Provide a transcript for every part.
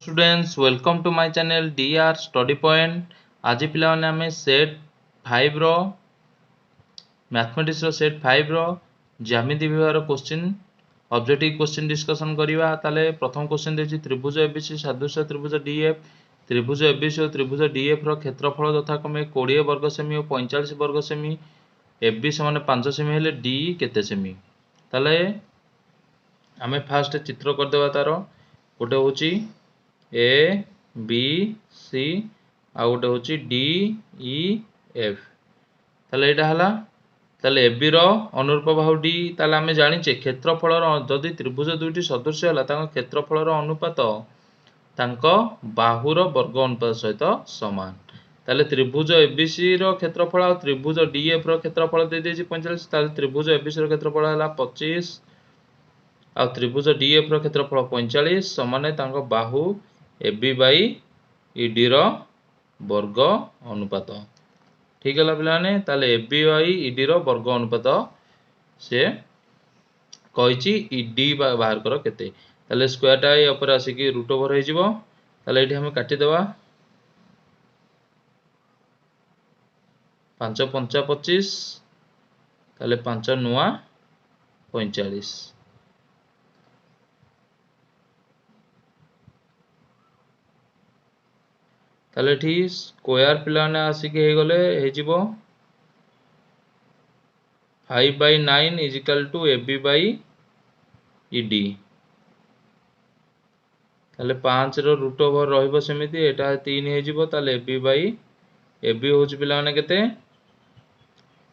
Students welcome to my channel DR study point. आज पिला माने हमें सेट 5 रो मैथमेटिक्स रो सेट 5 रो ज्यामिति विभाग क्वेश्चन ऑब्जेक्टिव क्वेश्चन डिस्कशन करिवा। ताले प्रथम क्वेश्चन देछि त्रिभुज एबीसी सदृश त्रिभुज डीएफ। त्रिभुज एबीसी और त्रिभुज डीएफ रो क्षेत्रफल यथाक्रमे 20 वर्ग सेमी और 45 वर्ग सेमी। एबी समान 5 सेमी हेले डी केते सेमी। ताले हमें फास्ट चित्र कर देबा। तारो गोटे होची ए बी सी आ गोटे होची डी ई एफ। ताले एटा हला ताले एबी रो अनुरूप बाहु डी। ताले हमें जानिचे क्षेत्रफल जदि त्रिभुज दुईटी सदृश होला तांको क्षेत्रफल रो अनुपात तांको बाहुर वर्ग अनुपात सहित समान। ताले त्रिभुज एबीसी रो क्षेत्रफल और त्रिभुज डीएफ रो क्षेत्रफल दे देछि 45। ताले त्रिभुज एबीसी रो क्षेत्रफल हला 25 आ त्रिभुज डीएफ रो क्षेत्रफल 45 समान तांको बाहु एबी बाई ईडी रो वर्ग अनुपात। ठीक है पिलाने। ताले एबी बाई ईडी रो वर्ग अनुपात से कहिछि ईडी बाहर कर केते। ताले स्क्वायर टा ऊपर आसिकी रूट ओवर हो जिवो। ताले एठी हम काटि देबा 5 5 25 ताले 5 9 45। ताले एठी स्क्वायर पिलाने आसिकी हे गले हे जिवो 5/9 is equal to AB by ED. ताले 5 रो रूट ओवर रहिबो सेमिति एटा 3 हे जिवो। ताले एबी बाई एबी होच पिलाने केते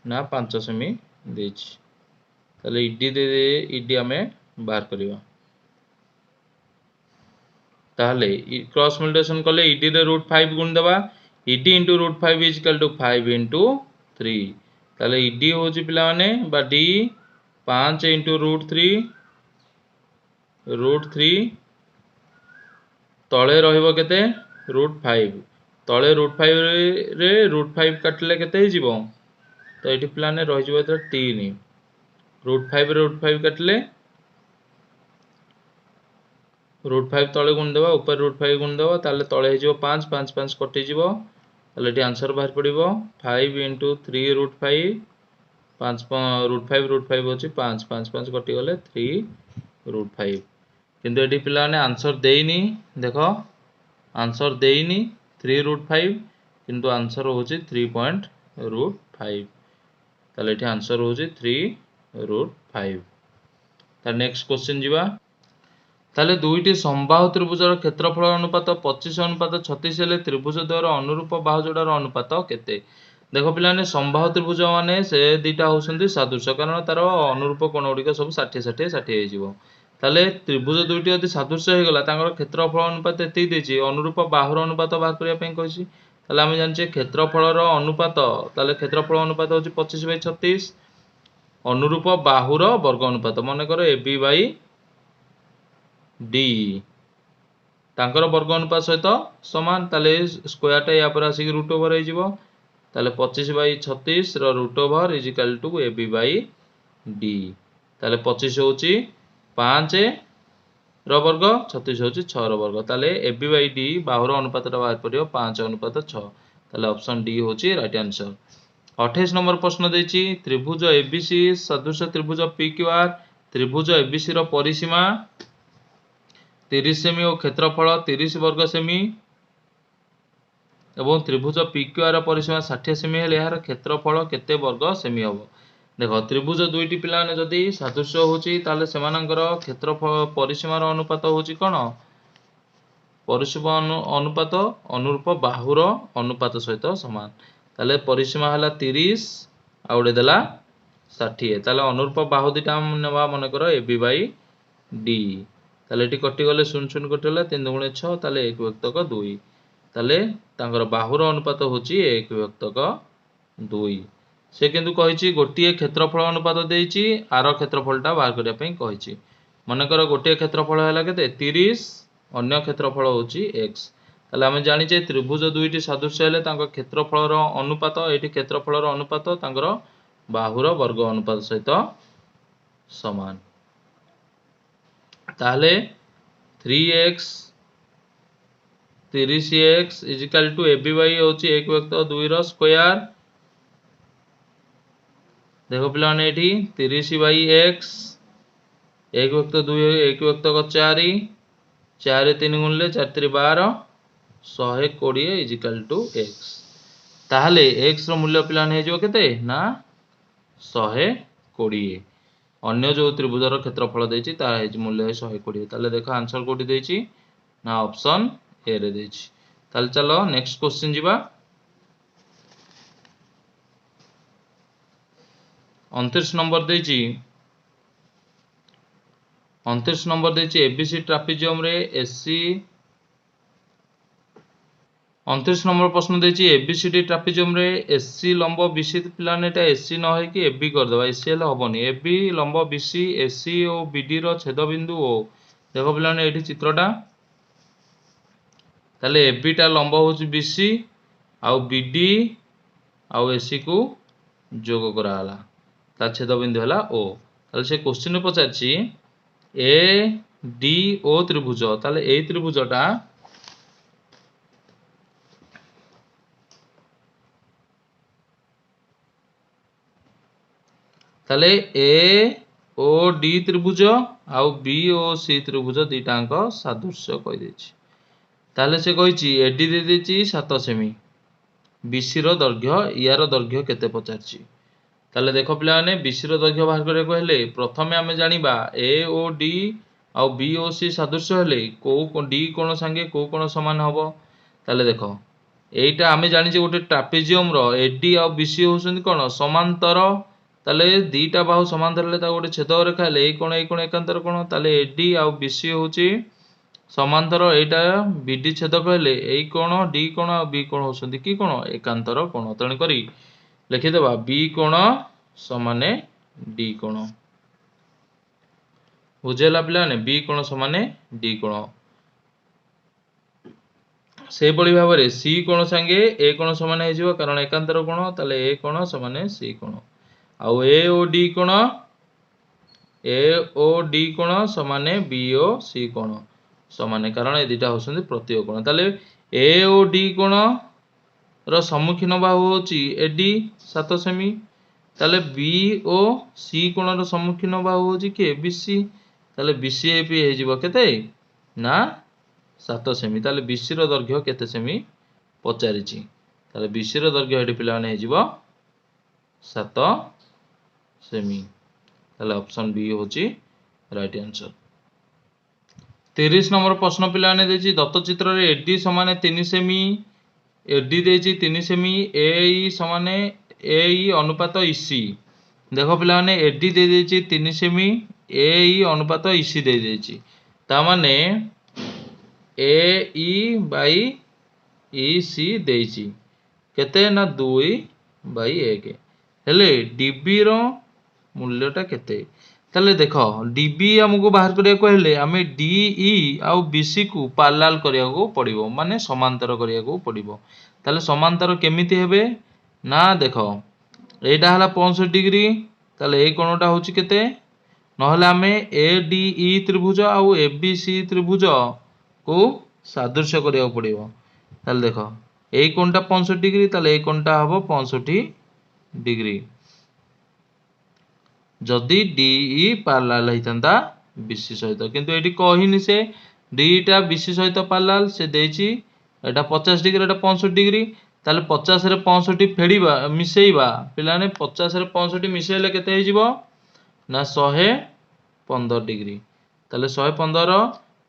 ना 5 सेमी देछि। ताले ईडी दे ईडी हमें बाहर करिवा। ताले क्रॉस मल्टिप्लिकेशन कले ईडी रे √5 गुण देबा। ED * √5 is equal to 5 * 3। ताले ईडी होची पिला माने बा डी 5 * √3 तळे रहिबो केते √5। तळे √5 रे √5 काटले केते हे जिवो। तो एठी पिला ने रहि जिवो त 3 √5 रे √5 काटले √5 तळे गुण देबा ऊपर √5 गुण देबा। ताले तळे हे जिवो 5 5 5 कटि जिवो। ताले एठी आंसर बाहर पडिबो 5 * 3 √5 5 √5 होची 5 5 5 कटि गले 3 √5। किंतु एठी पिला ने आंसर देइनी। देखो आंसर देइनी 3 √5 किंतु आंसर होची 3.5। ताले एठी आंसर होची 3 √5। ता नेक्स्ट क्वेश्चन जिबा। ताले दुईटी समबाहु त्रिभुजर क्षेत्रफल अनुपात 25:36 हेले त्रिभुज द्वयर अनुरूप बाहु जोड़ार अनुपात केते। देखो पिलाने समबाहु त्रिभुज माने से दीटा होसंती सादृश्य कारण तार अनुरूप कोण गुड़िक सब 60 60 60 हो जिवो। ताले त्रिभुज दुईटी यदि सादृश्य हो गला तांकर क्षेत्रफल अनुपात एति देछि अनुरूप बाहुर अनुपात बाहर करिया पई कहिछि। ताले हम जानचे क्षेत्रफलर अनुपात ताले क्षेत्रफल अनुपात होछि 25/36 अनुरूप बाहुर वर्ग अनुपात माने कर एबी बाई डी तांकर वर्ग अनुपात सहित समान। ताले स्क्वायर टा या पर आसी रूट ओवर हो जिवो। ताले 25/36 रो root over is equal to AB by D. ताले 25 होची 5 रो वर्ग 36 होची 6 रो वर्ग। ताले एबी बाई डी बाहुर अनुपात टा बाहर पड़ियो 5:6। ताले ऑप्शन डी होची राइट आंसर। 28 नंबर प्रश्न देछि त्रिभुज एबीसी सदृश त्रिभुज पीक्यूआर। त्रिभुज एबीसी रो परिसीमा 30 सेमी और क्षेत्रफल 30 वर्ग सेमी एवं त्रिभुज पीक्यूआर परिसीमा 60 सेमी हेले यार क्षेत्रफल केते वर्ग सेमी हबो। देखो त्रिभुज दुईटी पिला ने जदी सादृश्य होची ताले सेमानकर क्षेत्रफल परिसीमार अनुपात होची कोन परिसीमा अनुपात अनुरूप बाहुर अनुपात सहित समान। ताले परिसीमा हला 30 आ उडे देला 60। ताले अनुरूप बाहु दिटा हम नेबा माने करो एबी बाई डी। ताले एटी कटि गले 0 0 कटिला 3 × 6 ताले 1/2। ताले तांकर बाहुर अनुपात होची 1/2। से किंतु कहिछि गोटिए क्षेत्रफल अनुपात देइछि आर क्षेत्रफलटा बाहर करिया पई कहिछि। माने कर गोटिए क्षेत्रफल हैला केते 30 अन्य क्षेत्रफल होची x। ताले हम जानि जे त्रिभुज दुईटी सदृश हेले तांकर क्षेत्रफलर अनुपात एटी क्षेत्रफलर अनुपात तांकर बाहुर वर्ग अनुपात सहित समान। ताले 3x 30x is equal to A B Y हूँ 1 व्यक्त 2 रो स्क्वायर। देखो पिलाने ये 30/x 1 व्यक्त 2 1 व्यक्त 4 4 3 गुणिले 4 3 12 120 इजिकल टू x। ताहले x रो मूल्य पिलाने हो केते ना 120। अन्य जो त्रिभुजर क्षेत्रफल देछि तार हे मूल्य 120। ताहले देखो आंसर कोठी देछि ना ऑप्शन ए रे देछि। ताहले चलो नेक्स्ट क्वेश्चन जीवा। 29 नंबर देछि 29 नंबर देछि एबीसी ट्रापेजियम रे एससी 29 नंबर प्रश्न देछि एबीसीडी ट्रापेजियम रे एससी लंब बीसी पिलाने एटा एससी न है कि एबी कर देबा एससी हेले हबनी एबी लंब बीसी एससी और बीडी रो छेद बिंदु ओ। देखो पिलाने एठी चित्रटा ताले एबी टा लंब होछि बीसी आउ बीडी आउ एससी को जोग करा हला ता छेद बिंदु हला ओ। ताले से क्वेश्चन पचाछि ए डी ओ त्रिभुज ताले ए त्रिभुजटा ताले ए ओ डी त्रिभुज आउ बी ओ सी त्रिभुज दीटांक सादृश्य कहि देछि। ताले से कहिछि एडी दे देछि 7 सेमी बीसी रो दैर्घ्य यार दैर्घ्य केते पचारछि। ताले देखो पिला माने बीसी रो दैर्घ्य बाहर करे कहले प्रथमे आमे जानिबा ए ओ डी आउ बी ओ सी सादृश्य हेले को डी कोण संगे को कोण समान हबो। ताले देखो एइटा आमे जानि जे गोटे ट्रापेजियम रो एडी आउ बीसी होसंती कोण समांतर। ताले दीटा बाहु समांतर हेले ता गोटे छेद रेखा हेले ए कोण एकांतर कोण ताले एडी आउ बीसी होची समांतर एटा बीडी छेदक हेले ए कोण डी कोण आउ बी कोण होसंती की कोण एकांतर कोण। तेणु करी लिखि देबा बी कोण समाने डी कोण। बुझेला पिलाने बी कोण समाने डी कोण। से बड़ी भाव में सी कोण संगे ए कोण समान हो कारण एकांतर कोण ताले ए कोण समान सी कोण आउ ए ओ डी कोण समान बी ओ सी कोण समान कारण ए दुटा होसंती प्रत्यय कोण। ताले ए ओ डी कोण रो सम्मुखीन बाहु होची एडी 7 सेमी ताले बी ओ सी कोण रो सम्मुखीन बाहु होची के बीसी ताले बीसी एपी हे जिवो केते ना 7 सेमी। ताले बीसी रो दैर्घ्य केते सेमी पचारिछि ताले बीसी रो दैर्घ्य हेडी पिला माने हे जिवो 7 सेमी। ताले ऑप्शन बी होची राइट आंसर। 30 नंबर प्रश्न पिला माने देछि दत्त चित्र रे एडी समान 3 सेमी एडी देछि 3 सेमी एई समान एई अनुपात ईसी। देखो पिला माने एडी दे देछि 3 सेमी एई अनुपात ईसी दे देछि ता माने ए ई बाई ई सी देछि केते ना 2/1 हेले डीबी रो मूल्यटा केते। ताले देखो डीबी हमको बाहर करिया को हेले हमें डीई आउ बीसी को पैरेलल करिया को पड़िबो माने समांतर करिया को पड़िबो। ताले समांतर केमिति हेबे ना देखो एटा हला 65 डिग्री ताले ए कोणटा होची केते नहले हमें ए डी ई त्रिभुज आउ ए बी सी त्रिभुज को सादृश्य करिया पड़िबो। ताले देखो ए कोणटा 65 डिग्री ताले ए कोणटा हबो 65 डिग्री जदि डीई पैरेलल हेतंता बीसी सहित किंतु एटी कहिनी से डीटा बीसी सहित पैरेलल से देछि एटा 50 डिग्री एटा 65 डिग्री ताले 50 रे 65 फेडीबा मिसेइबा पिलाने 50 रे 65 मिसेइले केते हे जिवो ना 115 डिग्री ताले 115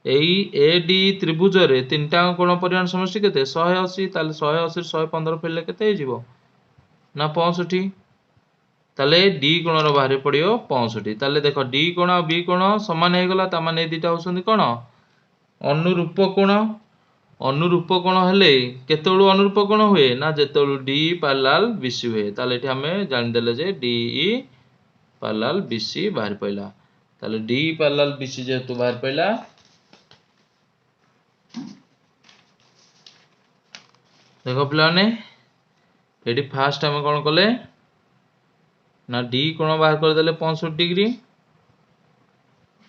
एई ए डी त्रिभुज रे तीनटा कोण परिमाण समष्टि केते 180 ताले 180 115 फेडले केते हे जिवो ना 65 ताले डी कोण रो बाहर पड़ियो 65 ताले देखो डी कोण आ बी कोण समान हे गला ता माने ए दिटा होसंती कोण अनुरूप कोण। अनुरूप कोण हेले केतेळु अनुरूप कोण हुए ना जेतेळु डी पैरेलल बीसी हुए ताले एठी हमें जानि देले जे डी ई पैरेलल बीसी बाहर पइला ताले डी पैरेलल बीसी जेतु बाहर पइला देखो पिलाने एठी फास्ट हम कोन कले ना डी कोण बाहर कर देले 65 डिग्री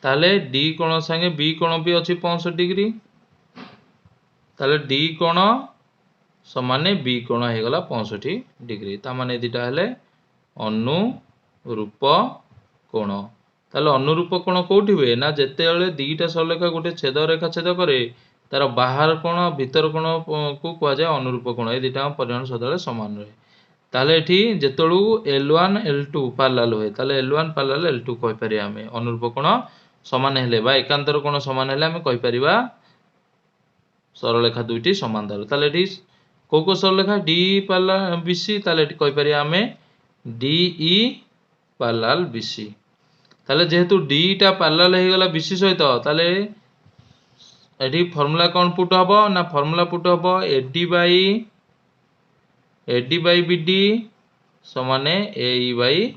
ताले डी कोण संगे बी कोण भी अछि 65 डिग्री ताले डी कोण समान बी कोण हो गला 65 डिग्री ताने दुटा हेले अनुरूप कोण। ताले अनुरूप कोण कोठी हुए ना जेते बेले दीटा सरलेखा गोटे छेद रेखा छेद करे तार बाहर कोण भीतर कोण को कह जाए अनुरूप कोण ए दुटा परिमाण सदाबेले समान रहे। ताले एठी जेतेलु L1 L2 पैरेलल हुए ताले L1 पैरेलल L2 कहि परिया हमें अनुरूप कोण समान हेले बा एकांतर कोण समान हेले हमें कहि परिबा सरलरेखा दुईटी समांतर। ताले एठी को सरलरेखा डी पैरेलल BC ताले एठी कहि परिया हमें DE पैरेलल BC। ताले जेहेतु डी टा पैरेलल हे गला BC सहित ताले एठी फार्मूला कोन पुट हबो ना फार्मूला पुट हबो AD बाई BD समाने AE बाई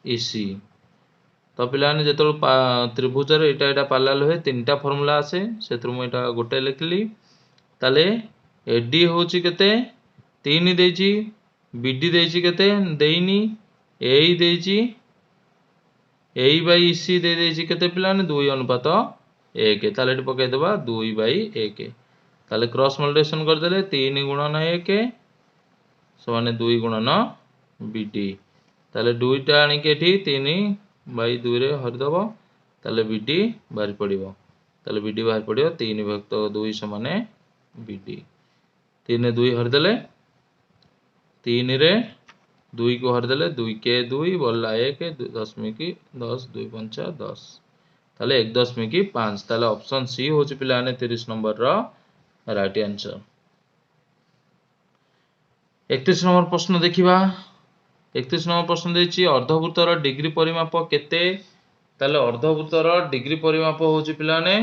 EC। तो पिलाने जेतल त्रिभुज रे एटा पैरेलल हुए तीनटा फार्मूला आसे सेत्रु मु एटा गोटे लिखली। ताले AD होची केते 3 देची BD देची केते देइनी AE देची AE बाई EC दे देची केते पिलाने 2 अनुपात 1 ताले एटी पकाई देबा 2 बाई 1 ताले क्रॉस मल्टिप्लिकेशन कर देले 3 गुणन 1 समान 2 गुणन BD ताले 2 टा आनी के एठी 3 बाई 2 रे हरि दबो ताले BD बाहर पड़िबो ताले BD बाहर पड़िबो 3 विभक्त 2 समान BD 3 2 हरि देले 3 रे 2 को हरि देले 2 के 2 बोला 1 10 2 5 10 ताले 1.5 ताले ऑप्शन सी होची पिलाने 30 number row right answer. 31 number प्रश्न देखिबा 31 नंबर प्रश्न देछि अर्धवृत्तर डिग्री परिमाप केते ताले अर्धवृत्तर डिग्री परिमाप होची पिलाने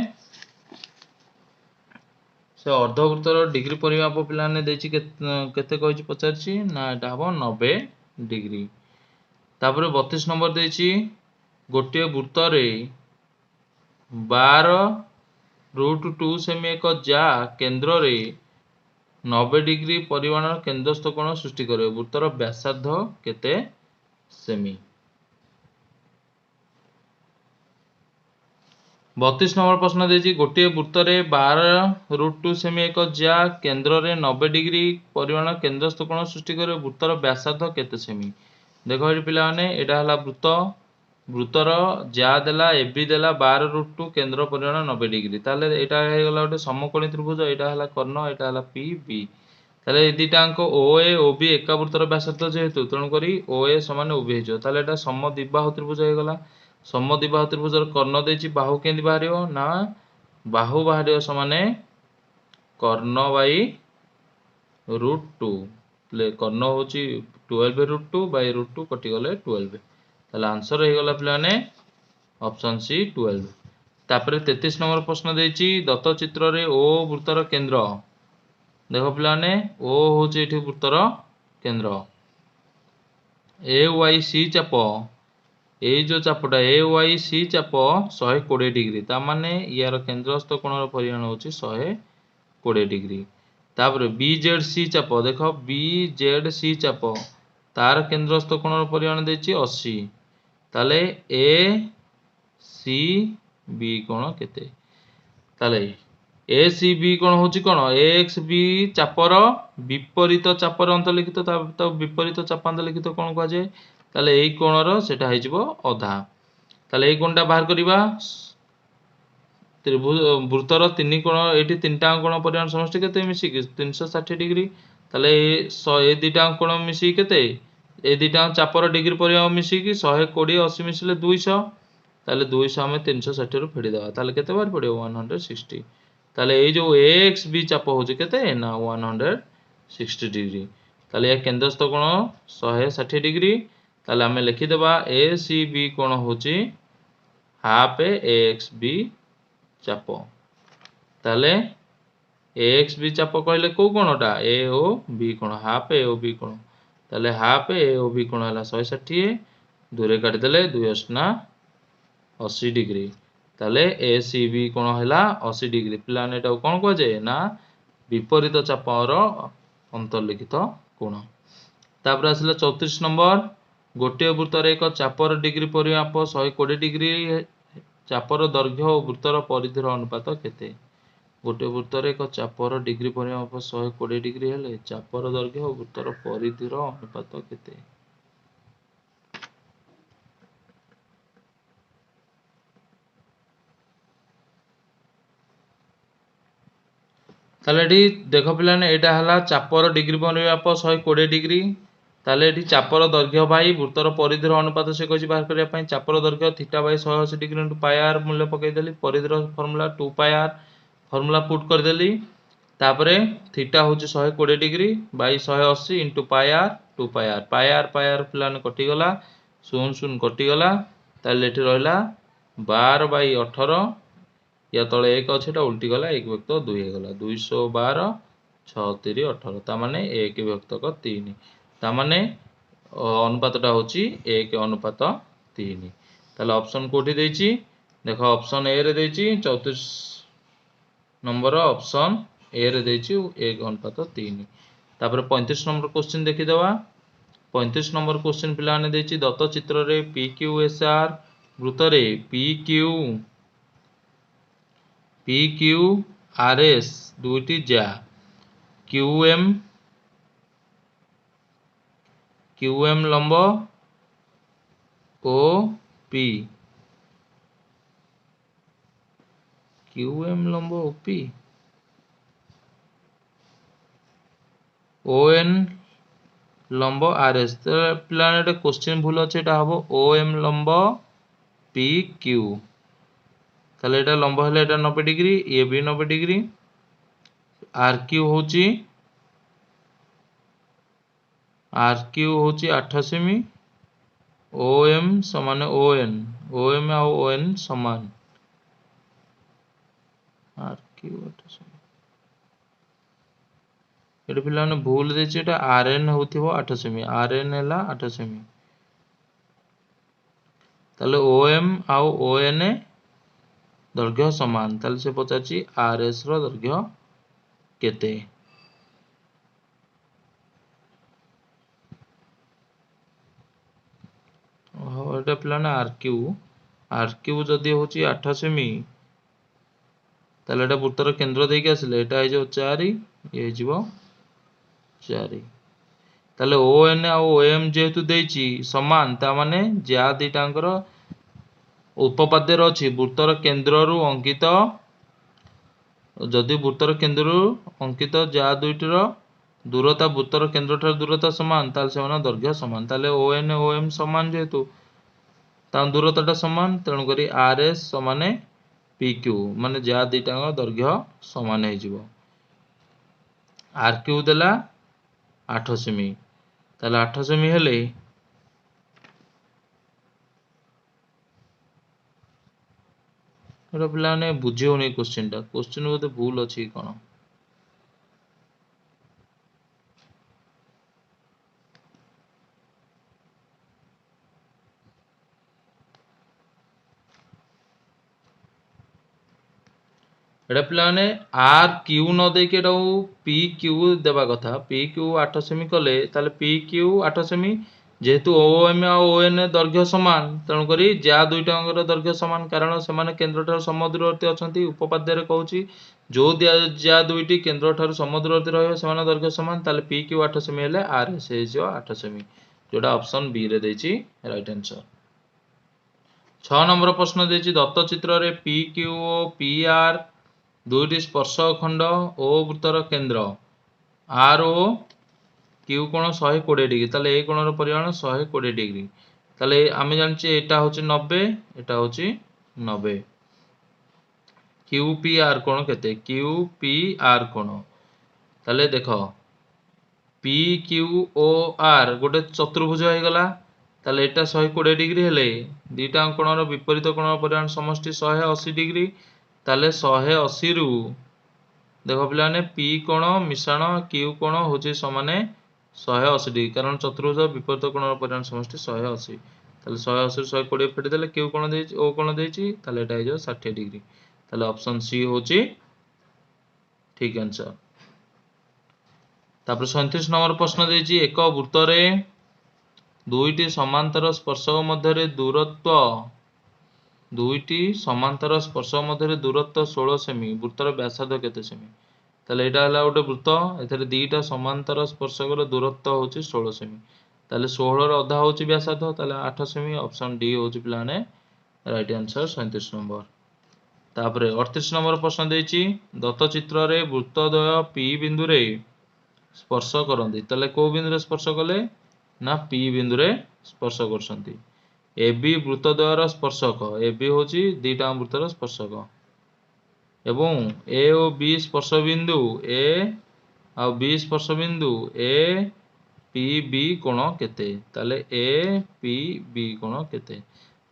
से अर्धवृत्तर डिग्री परिमाप पिलाने देछि केते कहछि पचारछि ना एटा हबो 90 डिग्री। तापर 32 नंबर देछि गोटे वृत्त रे 12√2 सेमी एक जा केंद्र रे 90 डिग्री परिमाण केंद्रस्थ कोण सृष्टि करे वृत्तर व्यासार्ध केते सेमी। 32 नंबर प्रश्न देछि गोटे वृत्त रे 12√2 सेमी एक जा केंद्र रे 90 डिग्री परिमाण केंद्रस्थ कोण सृष्टि करे वृत्तर व्यासार्ध केते सेमी। देखो एठी पिला माने एटा हला वृत्तर जा देला AB देला 12√2 केंद्र परिमाण 90 डिग्री ताले एटा हे गला गोटे समकोणी त्रिभुज एटा हला कर्ण एटा हला PB ताले ए दिटांक OA OB एका वृत्तर व्यासार्ध जेहेतु तणु करी OA समान OB हे जो ताले एटा समद्विबाहु त्रिभुज हे गला। समद्विबाहु त्रिभुजर कर्ण देछि बाहु केंदी बाहरियो ना बाहु बाहरियो समान कर्ण बाई √2 ले कर्ण होची 12√2 बाई √2 कटि गले 12 ताले आंसर हे गला पिलाने ऑप्शन सी 12। तापरे 33 नंबर प्रश्न देछि दत्त चित्र रे O वृत्तर केंद्र देखो पिलाने O होची एठी वृत्तर केंद्र AYC चाप ए जो चापटा AYC चाप 120 डिग्री ता माने यार केंद्रस्थ कोणर परिमाण होची 120 डिग्री। तापरे BZC चाप देखो BZC चाप तार केंद्रस्थ कोणर परिमाण देछि 80 ताले ACB कोण केते ताले ACB कोण होची कोण AXB चापर विपरीत चापर अंतर्लिखित ता विपरीत चापांतर्लिखित कोण कह जाय ताले एई कोणर सेटा हे जिवो अधा ताले एई कोणटा बाहर करिबा त्रिभुज वृत्तर तीन कोण एठी तीनटा कोण परिमाण समष्टि केते मिसी 360 डिग्री ताले ए दिटा कोण मिसी केते ए दिटा चापर डिग्री परिमाण मिसी कि 120 80 मिसले 200 ताले 200 हमें 360 रु फेडी देबा ताले केते बार पड़ियो 160 ताले ए जो AXB चाप होची केते ना 160 डिग्री ताले या केंद्रस्थ कोण 160 डिग्री ताले हमें लिखि देबा ACB कोण होची हाफ AXB चाप ताले AXB चाप कहले को कोणटा AOB कोण हाफ AOB कोण ताले हाफ AOB कोण हला 160 दूरे काटि देले 2 80 डिग्री ताले ACB कोण हला 80 डिग्री प्लान एटा कोण कह जाय ना विपरीत चापर अंतर्लिखित कोण। तापर आसला 34 नंबर गोटे वृत्तर एक चापर डिग्री परिमाप 120 डिग्री चापर दैर्घ्य और वृत्तर परिधिर अनुपात केते गोटे वृत्तर एक चापर डिग्री परिमाप 120 डिग्री हेले चापर दैर्घ्य और वृत्तर परिधि अनुपात केते। ताले एठी देख पिलाने एटा हला चापर डिग्री परिमाप 120 डिग्री ताले एठी चापर दैर्घ्य बाई वृत्तर परिधि अनुपात से कहि बाहर करिया पई चापर दैर्घ्य theta by 180 degree into pi r मूल्य पकई देली परिधि formula 2 pi r formula put कर देली तापरे थीटा होची 120 degree by 180 into pi r प्लान कटि गला 0 कटि गला ताले एठी रहला 12 बाई 18 या तले 1 अछि एटा उल्टी गला 1 व्यक्त 2 हे गला 212 36 18 ता माने 1 व्यक्त 3 ता माने अनुपातटा होची 1 अनुपात 3 ताले ऑप्शन कोठी देछि देखो ऑप्शन ए रे देछि 34 नंबर ऑप्शन ए रे देछि 1 अनुपात 3 तापर 35 नंबर क्वेश्चन देखि देवा 35 नंबर क्वेश्चन पिला ने देछि दत्त चित्र रे PQSR वृत्त रे PQRS दुईटी जा QM लंब OP QM लंब OP ON लंब RS तो पिलाने क्वेश्चन भूल अच्छे हम OM लंब PQ ताले एटा लंब हेले एटा 90 डिग्री ये भी 90 डिग्री RQ होची 8 सेमी OM समान OM और ON समान RQ 8 सेमी एटा पिलाने भूल देछि एटा RN होथिबो 8 सेमी RN हैला 8 सेमी ताले OM और ON दैर्घ्य समान ताले से पचाची RS रो दैर्घ्य केते एटा पिलाने RQ जदी होची 8 सेमी ताले एटा वृत्तर केंद्र देके आसिले एटा हे जो 4 ये जीवो 4 ताले ON और OM जेहेतु देछि समान ता माने ज्या दिटांकर उपपाद्य अछि वृत्तर केंद्र रु अंकित जदि वृत्तर केंद्र रु अंकित ज्या दुईटर दूरता वृत्तर केंद्र ठार दूरता समान ताले सेमान दैर्घ्य समान ताले ON OM समान जेहेतु ता दूरताटा समान तेणु करी RS समाने PQ माने ज्या दिटांग दैर्घ्य समान हे जिवो RQ देला 8 सेमी ताले 8 सेमी हेले एटा पिलाने बुझियो नै क्वेश्चन बोधे भूल अछि कोन एटा पिलाने RQ न दे के एटा PQ देबा कथा PQ 8 सेमी कले ताले PQ 8 सेमी जेहेतु OM और ON दैर्घ्य समान तेणु करी ज्या दुईटांगर दैर्घ्य समान कारण से माने केंद्र ठार समदूरवर्ती अछंती उपपाद्य रे कहूची जो ज्या दुईटी केंद्र ठार समदूरवर्ती रहबे समान दैर्घ्य समान ताले PQ 8 सेमी हेले RS हे जो 8 सेमी जोटा ऑप्शन बी रे देछि राइट आंसर 6 नंबर प्रश्न देछि दत्त चित्र रे PQ और PR दुईटी स्पर्शक खंड ओ वृत्तर केंद्र R O Q कोण 120 डिग्री ताले ए कोणर परिमाण 120 डिग्री ताले आमे जानचे एटा होची 90 एटा होची 90 QPR कोण केते QPR कोण ताले देखो PQOR गोटे चतुर्भुज हे गला ताले एटा 120 डिग्री हेले दीटा कोणर विपरीत कोणर परिमाण समष्टि 180 डिग्री ताले 180 रु देखो पिलाने P कोण मिश्रण Q कोण होची समाने 180 डिग्री कारण चतुर्भुज विपरीत कोणर परिमाण समष्टि 180 ताले 180 120 फेटी देले Q कोण देछि O कोण देछि ताले एटा हे जो 60 डिग्री ताले ऑप्शन सी होची ठीक आंसर तापर 37 नंबर प्रश्न देछि एक वृत्त रे दुईटी समांतर स्पर्शक मध्य रे दूरत्व दुईटी समांतर स्पर्श मध्य दूरत्व 16 सेमी वृत्तर व्यासार्ध केते सेमी ताले एटा हला गोटे वृत्त एथरे दुईटा समांतर स्पर्शकर दूरत्व होची 16 सेमी ताले 16 रो अधा होची व्यासार्ध ताले 8 सेमी ऑप्शन डी होची पिलाने राइट आंसर 37 नंबर। तापरे 38 नंबर प्रश्न देछि दत्त चित्र रे वृत्तद्वय पी बिंदु रे स्पर्श करंती ताले को बिंदु रे स्पर्श कले ना पी बिंदु रे स्पर्श करसंती ए बी वृत्तद्वयर स्पर्शक ए बी होची दुईटा वृत्तर स्पर्शक एवं ए और बी स्पर्श बिंदु ए और बी स्पर्श बिंदु ए पी बी कोण केते ताले ए पी बी कोण केते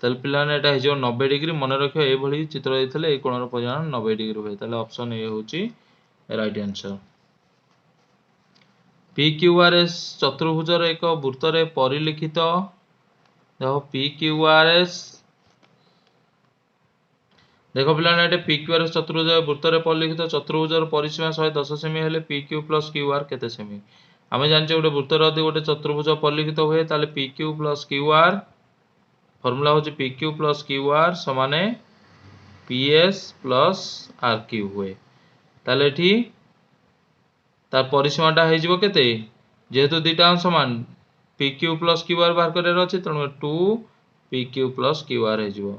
ताले पिलाने एटा हिजो 90 डिग्री मन रखियो ए भली चित्र देथिले ए कोणर परिमाण 90 डिग्री होय ताले ऑप्शन ए होची right answer. P Q R S चतुर्भुजर एक वृत्त रे परिलिखित देखो पी क्यू आर एस देखो पिलाने पी क्यू आर एस चतुर्भुज वृत्त रे परिलिखित चतुर्भुजर परिसीमा 110 सेमी हेले P Q plus Q are केते सेमी आमे जानचे गोटे वृत्त रे यदि गोटे चतुर्भुज परिलिखित हुए ताले P Q plus Q R formula होची P Q plus Q R समाने P S plus R Q हुए ताले एठी तार परिसीमाटा हे जिवो केते जेहेतु दुईटा समान P Q plus Q R बाहर करार अछि तेणु 2 P Q plus Q R हे जिवो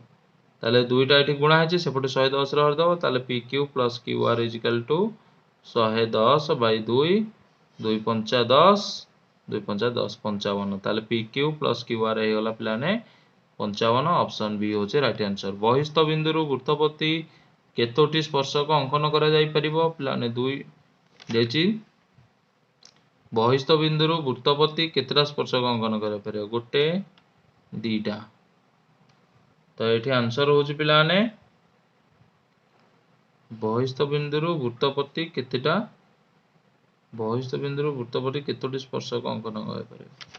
ताले दुईटा एठी गुणा हेछि सेपटे 110 रे हर दबो ताले P Q plus Q R is equal to 110 by 2 2 5 10 2 5 10 55 ताले P Q plus Q R हे गला पिलाने 55 ऑप्शन बी होचे राइट आंसर। बहिस्थ बिंदुरु वृत्तपति केतोटी स्पर्शक अंकन करा जाई परिबो पिलाने 2 देछि बहिस्थ बिंदुरु वृत्तपति केतरा स्पर्शक अंकन करा परिबो गोटे दीटा तो एठी आंसर होची पिलाने बहिस्थ बिंदुरु वृत्तपति केतेटा बहिस्थ बिंदुरु वृत्तपति केतोटी स्पर्शक अंकन करा परिबो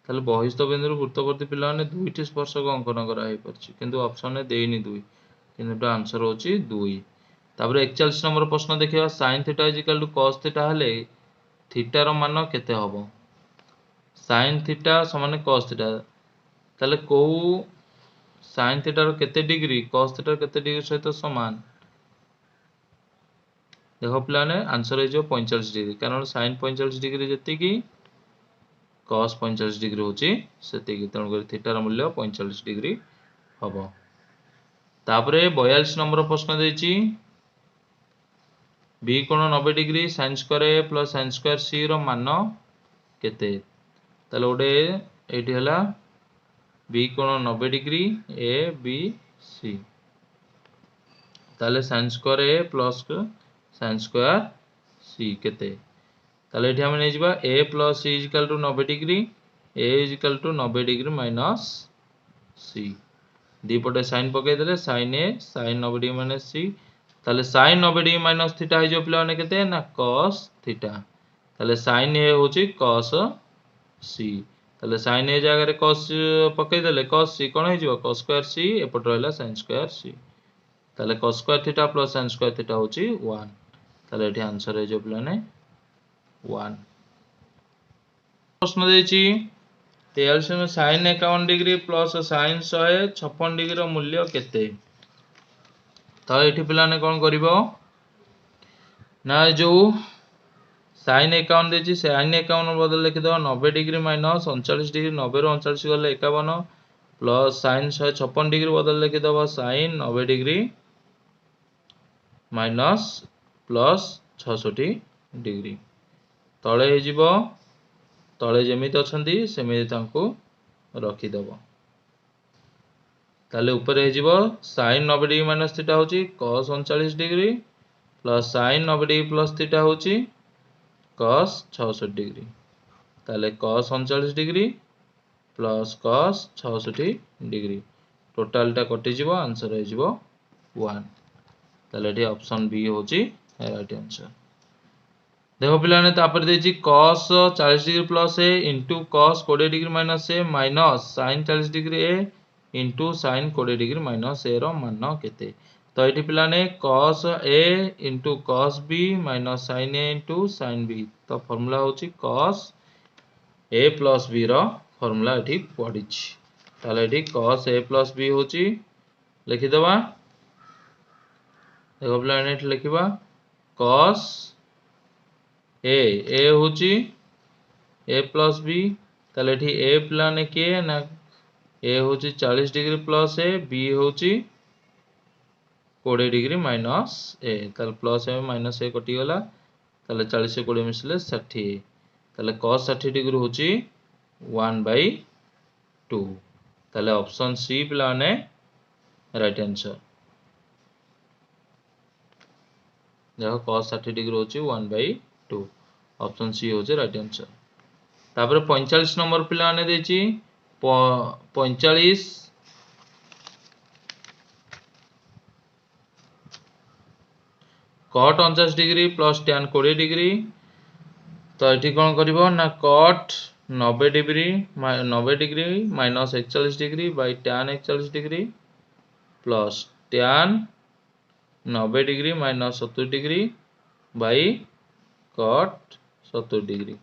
ताले बहिस्थ बिंदुरु वृत्तपति पिलाने दुईटी स्पर्शक अंकन करा हे परछि किंतु ऑप्शन ने देइनी 2 किंतु आंसर होची 2 तापर 41 नंबर प्रश्न देखिया sin theta is equal to cos theta हले थीटा रो मान केते हबो sin थीटा समान cos थीटा ताले को sin थीटा रो केते डिग्री cos थीटा केते डिग्री सहित समान देखो प्लाने आंसर हे जो 45 डिग्री कारण sin 45 डिग्री जति की cos 45 डिग्री होची सेति की तण कर थीटा रो मूल्य 45 डिग्री हबो। तापरे 42 नंबर प्रश्न देछि बी कोण 90 degree sin square A plus sin square सी रो मान केते ताले ओडे एठी हला बी कोण 90 डिग्री ए बी सी ताले sin square A plus sin square C केते ताले एठी हम नै जिबा A plus C is equal to 90 degree A is equal to 90 degree minus C दी पटे sin पके देले sin A sin 90 degree minus C ताले sin 90 डिग्री माइनस थीटा हे जो पिला ने केते ना cos थीटा ताले sin ए होची cos c ताले sin ए जगह रे cos पके देले cos c कोन हे जो cos स्क्वायर c एपट रहला sin स्क्वायर c ताले cos square theta plus sin square theta होची 1 ताले एठी आंसर हे जो पिला ने 1 प्रश्न देछि 43 में sin 51 degree plus sin 156 degree रो मूल्य केते तो ये पिलाने कौन करिवो ना जो sin 51 देछि sin 51 बदल लिखि दो 90 डिग्री माइनस 39 डिग्री 90 रो 39 गले 51 प्लस sin 156 डिग्री बदल लिखि दो sin 90 degree minus plus 66 degree तळे हे जिवो तळे जेमिति अछंती सेमिति तांको रखि दबो ताले ऊपर हे जिवो sin 90 डिग्री माइनस थीटा होची cos 39 degree plus sin 90 degree plus theta होची cos 66 डिग्री ताले cos 39 degree plus cos 66 degree total टा कटि जिवो आंसर हे जिवो 1 ताले एठी ऑप्शन बी होची राइट आंसर। देखो पिलाने तापर देछि cos 40 डिग्री प्लस ए इनटू cos 20 डिग्री माइनस ए माइनस sin 40 डिग्री ए इंटू sin 20 डिग्री माइनस ए रो मान केते तो एठी पिलाने cos a into cos b minus sin a into sin b तो फार्मूला होची cos a प्लस b रो फार्मूला एठी पडिछि ताले एठी cos a plus b होची लिखि दबा देखो पिलाने एठी लिखिबा cos a होची a plus b ताले एठी a पिलाने के ना a होची 40 डिग्री प्लस a b होची 20 डिग्री माइनस a ताले प्लस a माइनस a कटि गला ताले 40 से 20 मिसले 60 ताले cos 60 डिग्री होची 1/2 ताले ऑप्शन सी पिलाने राइट आंसर देखो cos 60 डिग्री होची 1/2 ऑप्शन सी होची राइट आंसर तापर 45 नंबर पिलाने देची 45 cot 49 degree plus tan 20 degree तो एठी कोन करिवो ना cot 90 degree minus 41 degree by tan 41 degree plus tan 90 degree minus 70 degree by cot 70 degree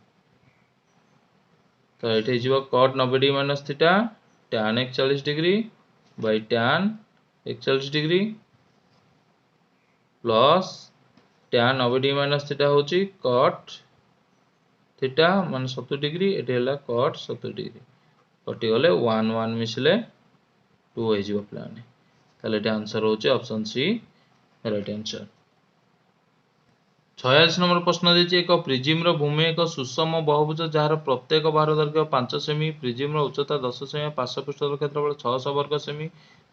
तो एठी जीवो cot 90 degree minus theta tan 41 degree by tan 41 degree plus tan 90 degree minus theta होची cot theta मान 70 degree एठी हला cot 70 degree कटि गले 1 1 मिसले 2 होई जीवो प्लाने ताले एठी आंसर होची option C right answer 46 number प्रश्न देछि एक प्रिज्म रो भूमि एक सुषम बहुभुज जार प्रत्येक बाहु दैर्घ्य 5 सेमी प्रिज्म रो उच्चता 10 सेमी पार्श्वपृष्ठतल क्षेत्रफल 600 वर्ग सेमी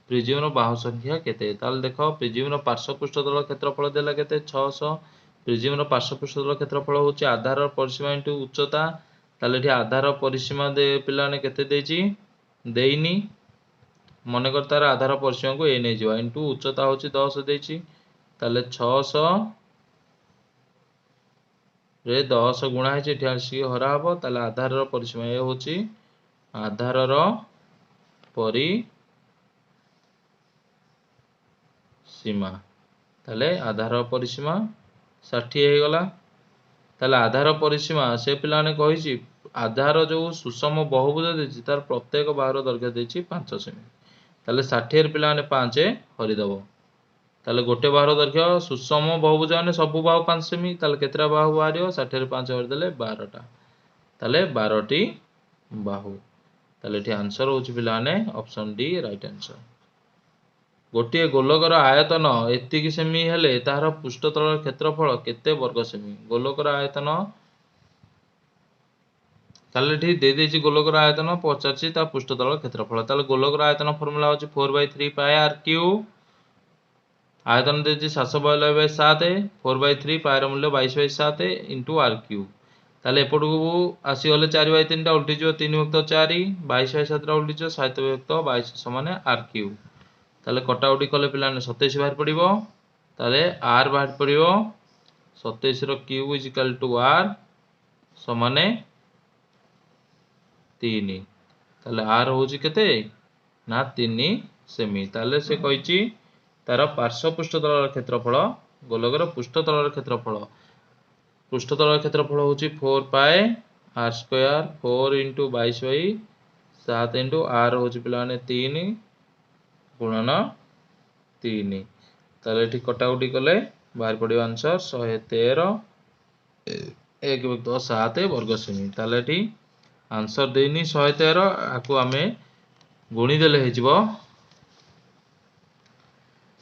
प्रिज्म रो बाहु संख्या केते ताल देखो प्रिज्म रो पार्श्वपृष्ठतल क्षेत्रफल देला केते 600 प्रिज्म रो पार्श्वपृष्ठतल क्षेत्रफल होची आधार परिसीमा इनटू उच्चता ताले एठी आधार परिसीमा दे पिलाने केते देछि देइनी मने कर तार आधार परिसीमा को ए नै जिवा इनटू उच्चता होची 10 देछि ताले 600 रे 10 गुणा है एठी आसी हरा हबो ताले आधार रो परिसीमा ए होची आधार रो परिसीमा ताले आधार रो परिसीमा 60 हे गला ताले आधार परिसीमा से पिलाने कहिछि आधार जो सुषम बहुभुज देछि तार प्रत्येक बाहुर दैर्घ्य देछि 5 सेमी ताले 60 रे पिलाने 5 हरि दबो ताले गोटे बाहुर दैर्घ्य सुषम बहुभुज माने सब बाहु 5 सेमी ताले केतरा बाहु बाहरियो 60 रे 5 हरि देले 12 टा ताले 12 टी बाहु ताले एठी आंसर होछि पिलाने ऑप्शन डी राइट आंसर गोटे गोलकर आयतन एतिकी सेमी हेले तार पृष्ठतल क्षेत्रफल केते वर्ग सेमी गोलकर आयतन ताले एठी दे देछि गोलकर आयतन पचाछि ता पृष्ठतल क्षेत्रफल ताले गोलकर आयतन फार्मूला होछि 4/3 पाई r क्यूब आयतन देछि 792/7 4/3 पाई र मूल्य 22/7 * r क्यूब ताले एपडू आसी गले 4/3 टा उल्टी जो 3 * 4 22/7 रा उल्टी जो 7/22 समान r क्यूब ताले कटाउटी कले पिलाने 27 बाहर पड़िबो ताले r बाहर पड़िबो 27 रो क्यूब = r समान 3 ताले r होची केते ना 3 सेमी ताले से कहिची तार पार्श्व पृष्ठतल क्षेत्रफल गोलकर पृष्ठतल क्षेत्रफल होची 4 पाई r स्क्वायर 4 * 22/7 * r होची पिलाने 3 गुणन 3 ताले एठी कटाउटी कले बाहर पड़ियो आंसर 113 1.7 वर्ग सेमी ताले एठी आंसर देनी 113 आकु आमे गुणी देले हे जिवो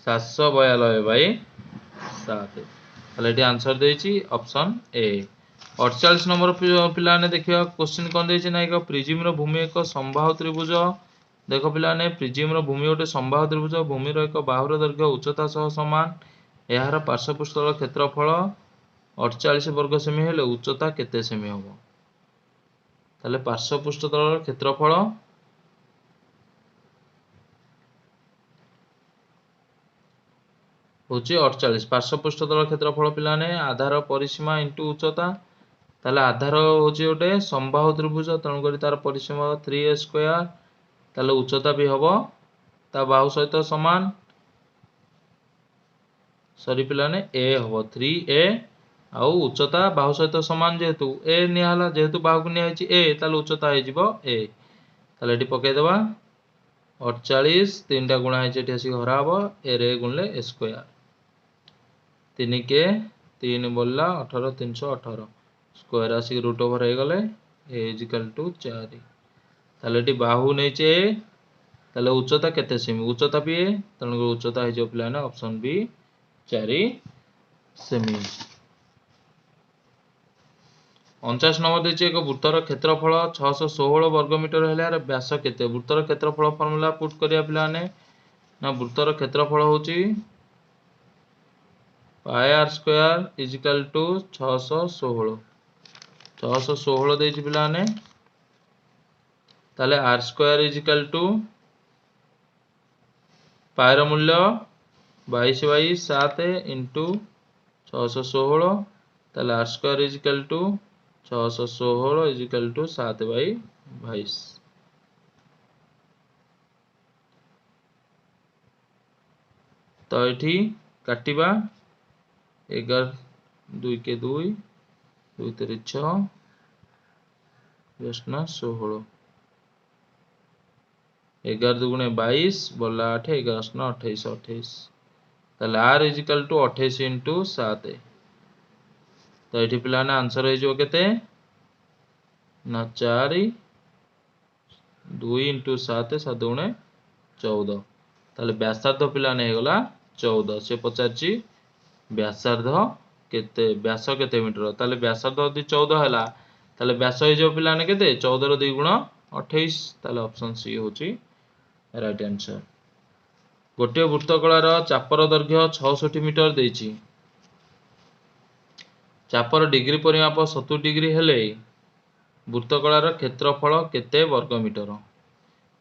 792/7 ताले एठी आंसर देछि ऑप्शन ए 48 नंबर पिला ने देखियो क्वेश्चन कोन देछि ना एक प्रिज्म रो भूमि एक समबाहु त्रिभुज देखो पिलाने प्रिज्म रो भूमि गोटे समबाहु त्रिभुज भूमि रो एक बाहुर दैर्घ्य उच्चता सह समान यार पार्श्वपृष्ठतल क्षेत्रफल 48 वर्ग सेमी हेले उच्चता केते सेमी होबो ताले पार्श्वपृष्ठतल क्षेत्रफल होची 48 पार्श्वपृष्ठतल क्षेत्रफल पिलाने आधार परिसीमा इनटू उच्चता ताले आधार होची गोटे समबाहु त्रिभुज तणु करी तार परिसीमा 3a² ताले उच्चता भी हबो ता बाहु सहित समान सॉरी पिलाने a हबो 3a आउ उच्चता बाहु सहित समान जेहेतु a नियाला जेहेतु बाहु को निया हिची a ताले उच्चता हे जिवो a ताले एटी पके देबा 48 3टा गुणा है आसिक हरा हम ए रे गुणले ए स्क्वायर 3 के 3 बोलला 18 318 स्क्वायर आसिक रूट ओवर हो गले ए इजिकल टू 4 ताले एटी बाहु नैचे ताले उच्चता केते सेमी उच्चता भी तणु उच्चता है जो प्लान ऑप्शन बी 4 सेमी 49 नंबर देछि एक वृत्तर क्षेत्रफल 616 वर्ग मीटर हेले यार व्यास केते वृत्तर क्षेत्रफल फार्मूला पुट करिया पिलाने ना वृत्तर क्षेत्रफल होची pi r square is equal to 616 देछि पिलाने ताले r square is equal to pi रो मूल्य 22/7 इंटू 616 ताले r square is equal to 616 is equal to 7/22 तो ये काटिबा 11 2 के 2 2 3 6 प्रश्न 16 11 दुगुणे 22 बोला 8 11 28 28 ताले आर इजिकल टू 28 इंटू 7 तो ये पिलाने आंसर हो केते ना 4 2 इंटू 7 7 गुणे 14 ताले व्यासार्ध पिलाने हो गला 14 से पचारची व्यासार्ध केते व्यास केते मीटर ताले व्यासार्ध यदि 14 हैला ताले व्यास हो जो पिलाने केते 14 रो 2 गुण 28 ताले ऑप्शन सी होची राइट आंसर गोटे वृत्तकलार चापर दैर्घ्य 66 मीटर देछि चापर डिग्री परिमाप 70 डिग्री हेले वृत्तकलार क्षेत्रफल केते वर्ग मीटर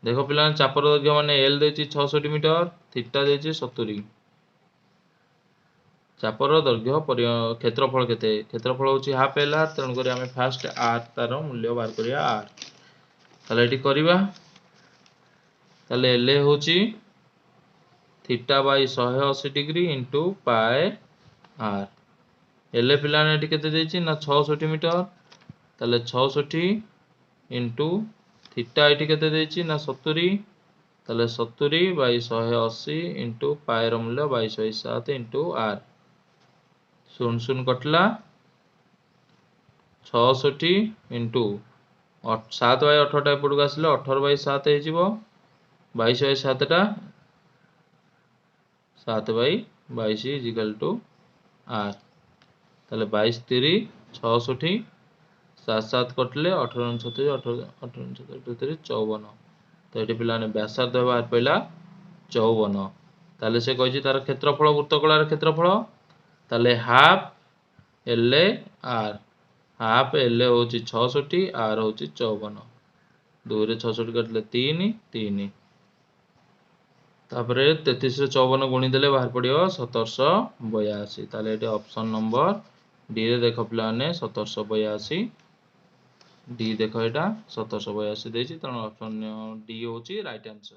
देखो पिला चापर दैर्घ्य माने एल देछि 66 मीटर थीटा देछि 70 चापर दैर्घ्य क्षेत्रफल केते क्षेत्रफल होछि हाफ एल आर तण करी हमें फास्ट आर तार मूल्य बार करिया आर ताले एटी करिबा ताले एल होछि theta by 180 degree into pi r L पिलाने एटी केते देछि ना 66 मीटर ताले 66 इंटू थीटा एटी केते देछि ना 70 ताले 70 बाय 180 इंटू पाए रो मूल्य 22/7 इंटू आर 0 कटला 66 इंटू 7/18 एपटू आसले 18/7 हो जिवो 22/7 टा 7/22 इजिकल टू आर ताले 22 3 66 7 7 कटले 18 37 18 37 54 तो ये पिलाने व्यासार्ध बाहर पड़ा 54 ताले से कहि तार क्षेत्रफल वृत्तकलार क्षेत्रफल ताले half L R half L होची 66 आर होची 54 2 रे 66 कटले 3 3 तापरे 33 रे 54 गुणी देले बाहर पड़ियो 1782 ताले एटी ऑप्शन नंबर डी रे देखो पिलाने 1782 डी देखो एटा 1782 देछि त ऑप्शन डी होची राइट आंसर।